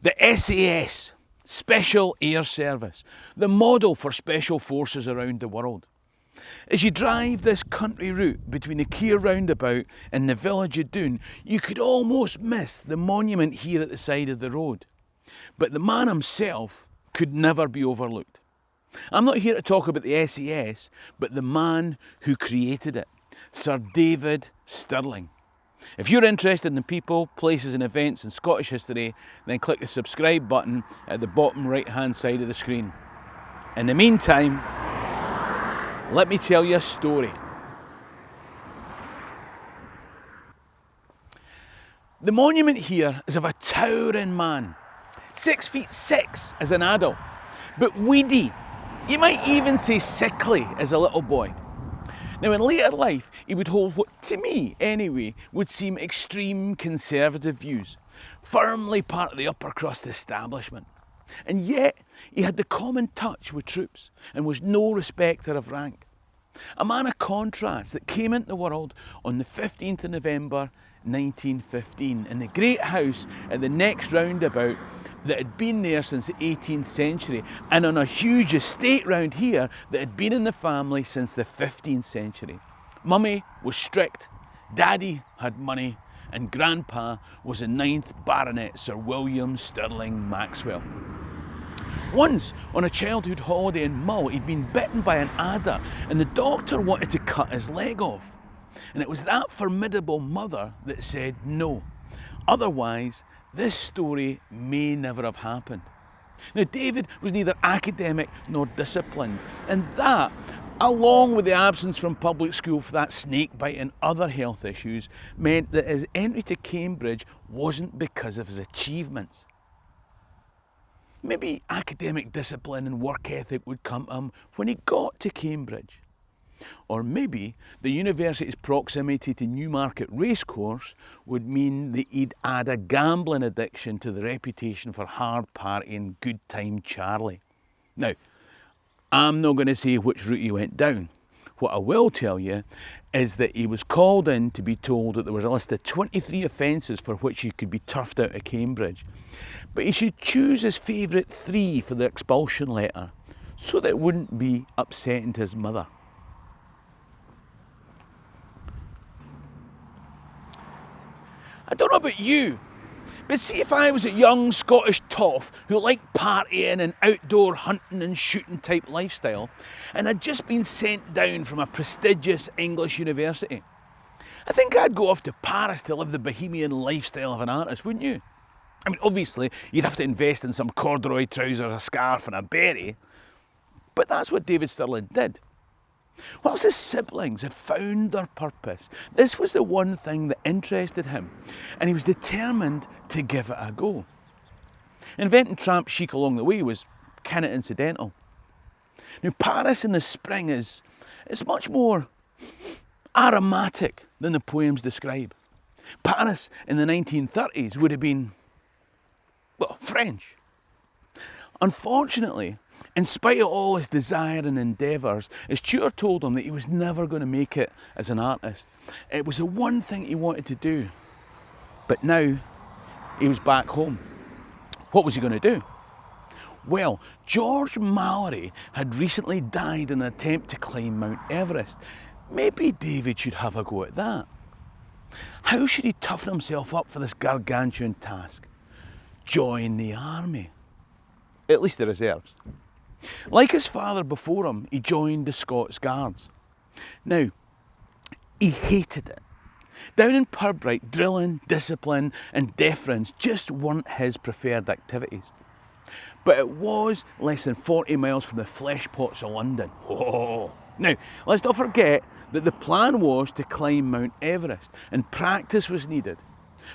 The SAS, Special Air Service, the model for special forces around the world. As you drive this country route between the Keir roundabout and the village of Doon, you could almost miss the monument here at the side of the road. But the man himself could never be overlooked. I'm not here to talk about the SAS, but the man who created it, Sir David Stirling. If you're interested in the people, places and events in Scottish history, then click the subscribe button at the bottom right hand side of the screen. In the meantime, let me tell you a story. The monument here is of a towering man, 6'6" as an adult, but weedy, you might even say sickly as a little boy. Now in later life, he would hold what, to me anyway, would seem extreme conservative views, firmly part of the upper crust establishment. And yet, he had the common touch with troops and was no respecter of rank. A man of contrast that came into the world on the 15th of November 1915 in the great house at the next roundabout that had been there since the 18th century, and on a huge estate round here that had been in the family since the 15th century. Mummy was strict, Daddy had money, and Grandpa was the 9th Baronet Sir William Stirling Maxwell. Once, on a childhood holiday in Mull, he'd been bitten by an adder and the doctor wanted to cut his leg off. And it was that formidable mother that said no. Otherwise, this story may never have happened. Now, David was neither academic nor disciplined, and that, along with the absence from public school for that snake bite and other health issues, meant that his entry to Cambridge wasn't because of his achievements. Maybe academic discipline and work ethic would come to him when he got to Cambridge. Or maybe the university's proximity to Newmarket Racecourse would mean that he'd add a gambling addiction to the reputation for hard partying, good time Charlie. Now, I'm not going to say which route he went down. What I will tell you is that he was called in to be told that there was a list of 23 offences for which he could be turfed out of Cambridge. But he should choose his favourite 3 for the expulsion letter, so that it wouldn't be upsetting to his mother. I don't know about you, but see if I was a young Scottish toff who liked partying and outdoor hunting and shooting type lifestyle, and I'd just been sent down from a prestigious English university. I think I'd go off to Paris to live the bohemian lifestyle of an artist, wouldn't you? I mean, obviously, you'd have to invest in some corduroy trousers, a scarf and a beret, but that's what David Stirling did. Whilst his siblings had found their purpose, this was the one thing that interested him, and he was determined to give it a go. Inventing tramp chic along the way was kind of incidental. Now, Paris in the spring is much more aromatic than the poems describe. Paris in the 1930s would have been, well, French. Unfortunately, in spite of all his desire and endeavours, his tutor told him that he was never going to make it as an artist. It was the one thing he wanted to do. But now, he was back home. What was he going to do? Well, George Mallory had recently died in an attempt to climb Mount Everest. Maybe David should have a go at that. How should he toughen himself up for this gargantuan task? Join the army. At least the reserves. Like his father before him, he joined the Scots Guards. Now, he hated it. Down in Pirbright, drilling, discipline and deference just weren't his preferred activities. But it was less than 40 miles from the flesh pots of London. Oh. Now, let's not forget that the plan was to climb Mount Everest, and practice was needed.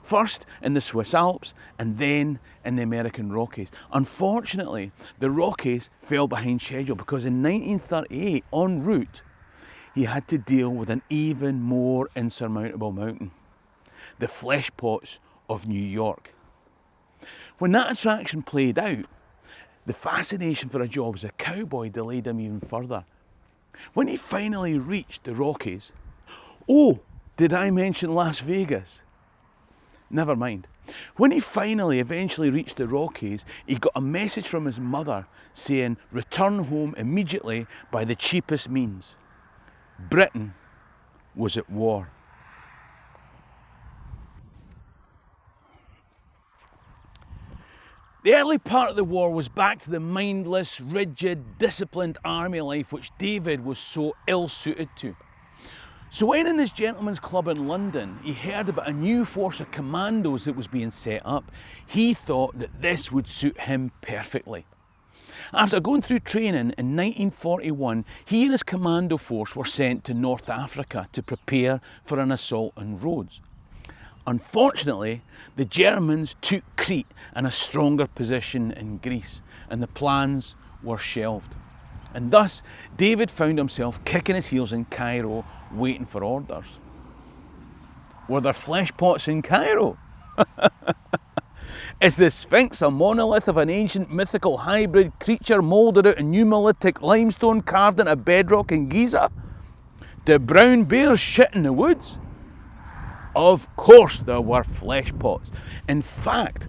First in the Swiss Alps and then in the American Rockies. Unfortunately, the Rockies fell behind schedule because in 1938, en route, he had to deal with an even more insurmountable mountain, the flesh pots of New York. When that attraction played out, the fascination for a job as a cowboy delayed him even further. When he finally reached the Rockies, oh, did I mention Las Vegas? Never mind. When he eventually reached the Rockies, he got a message from his mother saying, "Return home immediately by the cheapest means." Britain was at war. The early part of the war was back to the mindless, rigid, disciplined army life which David was so ill-suited to. So when in his gentleman's club in London he heard about a new force of commandos that was being set up, he thought that this would suit him perfectly. After going through training in 1941, he and his commando force were sent to North Africa to prepare for an assault on Rhodes. Unfortunately, the Germans took Crete and a stronger position in Greece, and the plans were shelved. And thus, David found himself kicking his heels in Cairo, waiting for orders. Were there flesh pots in Cairo? Is the Sphinx a monolith of an ancient mythical hybrid creature moulded out of Nummulitic limestone carved into bedrock in Giza? Do brown bears shit in the woods? Of course there were flesh pots. In fact,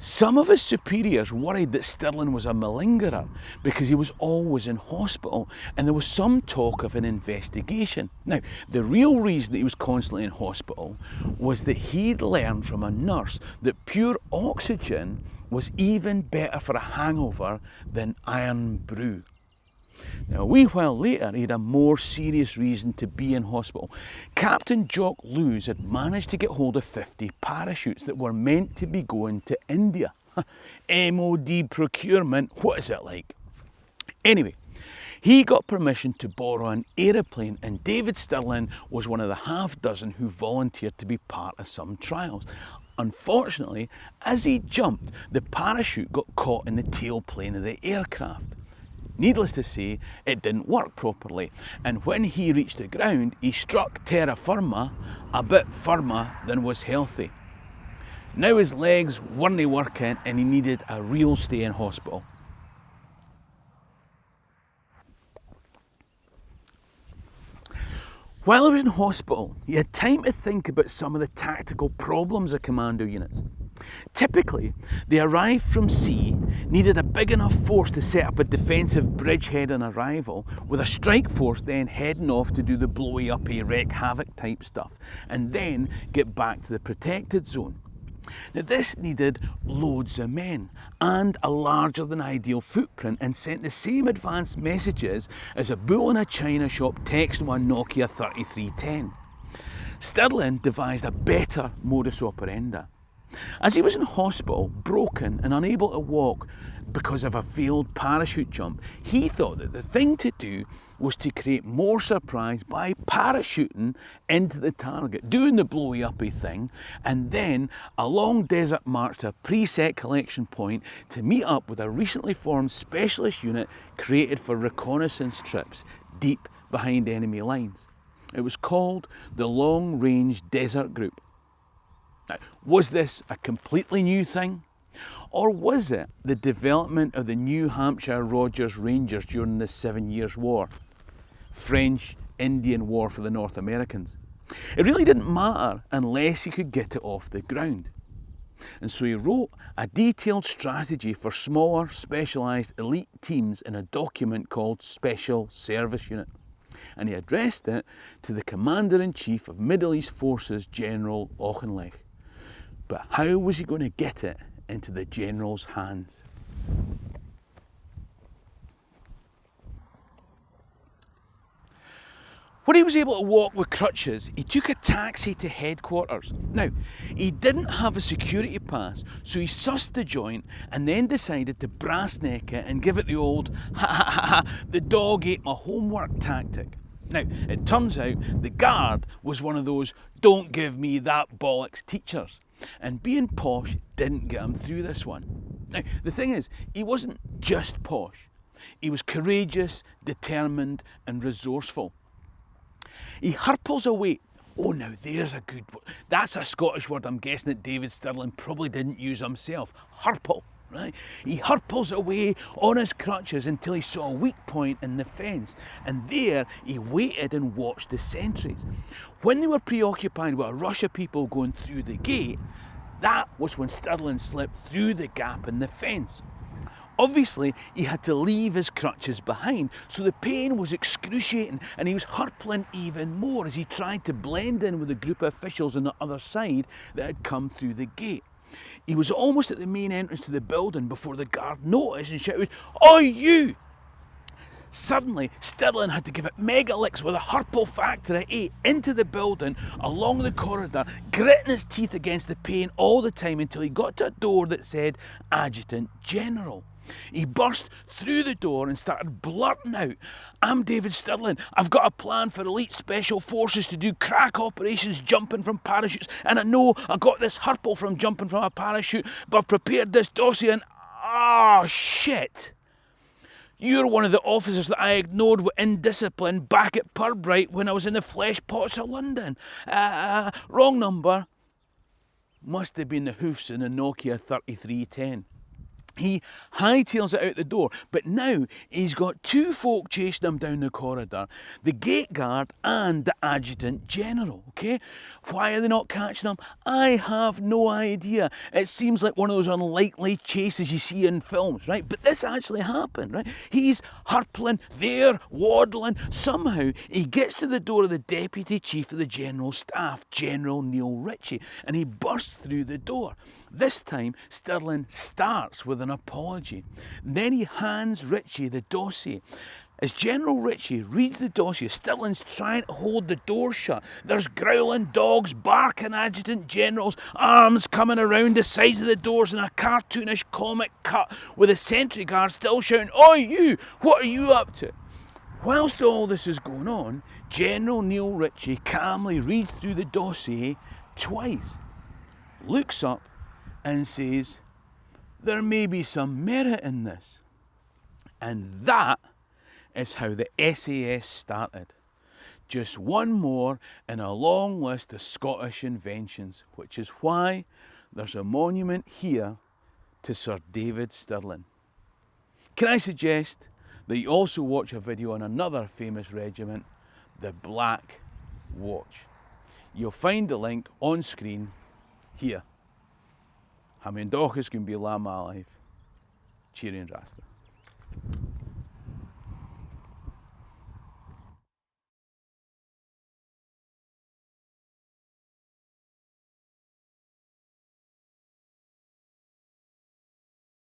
some of his superiors worried that Stirling was a malingerer because he was always in hospital, and there was some talk of an investigation. Now, the real reason that he was constantly in hospital was that he'd learned from a nurse that pure oxygen was even better for a hangover than iron brew. Now, a wee while later, he had a more serious reason to be in hospital. Captain Jock Lewes had managed to get hold of 50 parachutes that were meant to be going to India. MOD procurement, what is it like? Anyway, he got permission to borrow an aeroplane, and David Stirling was one of the half dozen who volunteered to be part of some trials. Unfortunately, as he jumped, the parachute got caught in the tailplane of the aircraft. Needless to say, it didn't work properly, and when he reached the ground, he struck terra firma, a bit firmer than was healthy. Now his legs weren't working and he needed a real stay in hospital. While he was in hospital, he had time to think about some of the tactical problems of commando units. Typically, they arrived from sea, needed a big enough force to set up a defensive bridgehead on arrival, with a strike force then heading off to do the blowy uppy wreak havoc type stuff, and then get back to the protected zone. Now this needed loads of men and a larger than ideal footprint, and sent the same advanced messages as a bull in a china shop texting on a Nokia 3310. Stirling devised a better modus operandi. As he was in hospital, broken and unable to walk because of a failed parachute jump, he thought that the thing to do was to create more surprise by parachuting into the target, doing the blowy uppy thing, and then a long desert march to a preset collection point to meet up with a recently formed specialist unit created for reconnaissance trips deep behind enemy lines. It was called the Long Range Desert Group. Now, was this a completely new thing? Or was it the development of the New Hampshire Rogers Rangers during the 7 Years' War? French-Indian War for the North Americans. It really didn't matter unless he could get it off the ground. And so he wrote a detailed strategy for smaller, specialised elite teams in a document called Special Service Unit. And he addressed it to the Commander-in-Chief of Middle East Forces, General Auchinleck. But how was he going to get it into the General's hands? When he was able to walk with crutches, he took a taxi to headquarters. Now, he didn't have a security pass, so he sussed the joint and then decided to brass neck it and give it the old, ha ha ha ha, the dog ate my homework tactic. Now, it turns out the guard was one of those don't give me that bollocks teachers, and being posh didn't get him through this one. Now, the thing is, he wasn't just posh. He was courageous, determined and resourceful. He hurples away. Oh, now there's a good word. That's a Scottish word I'm guessing that David Stirling probably didn't use himself. Hurple, right? He hurples away on his crutches until he saw a weak point in the fence, and there he waited and watched the sentries. When they were preoccupied with a rush of people going through the gate, That was when Stirling slipped through the gap in the fence. Obviously, he had to leave his crutches behind, so the pain was excruciating and he was hurtling even more as he tried to blend in with the group of officials on the other side that had come through the gate. He was almost at the main entrance to the building before the guard noticed and shouted, "Oi, you!" Suddenly, Stirling had to give it mega licks with a Hurple factor of 8 into the building, along the corridor, gritting his teeth against the pane all the time until he got to a door that said Adjutant General. He burst through the door and started blurting out, "I'm David Stirling. I've got a plan for elite special forces to do crack operations jumping from parachutes, and I know I got this Hurple from jumping from a parachute, but I've prepared this dossier and... oh, shit! You're one of the officers that I ignored with indiscipline back at Pirbright when I was in the flesh pots of London. Wrong number." Must have been the hoofs in the Nokia 3310. He hightails it out the door, but now he's got two folk chasing him down the corridor, the gate guard and the Adjutant General, okay? Why are they not catching him? I have no idea. It seems like one of those unlikely chases you see in films, right? But this actually happened, right? He's hurtling there, waddling. Somehow he gets to the door of the Deputy Chief of the General Staff, General Neil Ritchie, and he bursts through the door. This time, Stirling starts with an apology. Then he hands Ritchie the dossier. As General Ritchie reads the dossier, Stirling's trying to hold the door shut. There's growling dogs, barking Adjutant Generals, arms coming around the sides of the doors in a cartoonish comic cut with the sentry guard still shouting, "Oi, you! What are you up to?" Whilst all this is going on, General Neil Ritchie calmly reads through the dossier twice, looks up and says, "There may be some merit in this." And that is how the SAS started. Just one more in a long list of Scottish inventions, which is why there's a monument here to Sir David Stirling. Can I suggest that you also watch a video on another famous regiment, the Black Watch? You'll find the link on screen here. Ha mbeadh dóchas gon bí lá málaíomh. Tírín rasta.